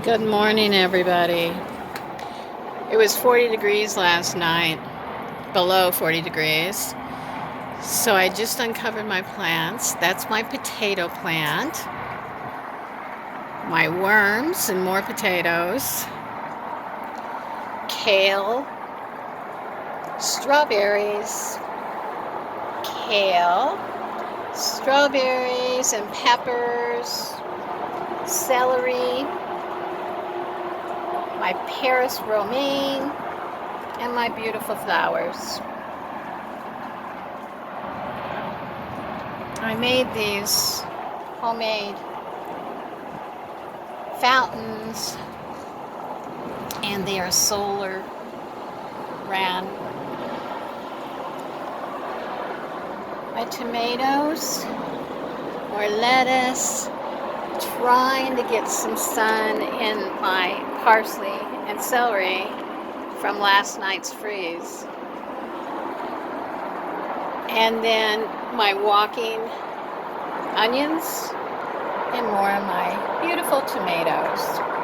Good morning, everybody. It was 40 degrees last night, below 40 degrees. So I just uncovered my plants. That's my potato plant, my worms and more potatoes, kale, strawberries, kale, strawberries and peppers, celery, my Paris romaine, and my beautiful flowers. I made these homemade fountains, and they are solar ran. My tomatoes or lettuce, trying to get some sun in my parsley and celery from last night's freeze. And then my walking onions and more of my beautiful tomatoes.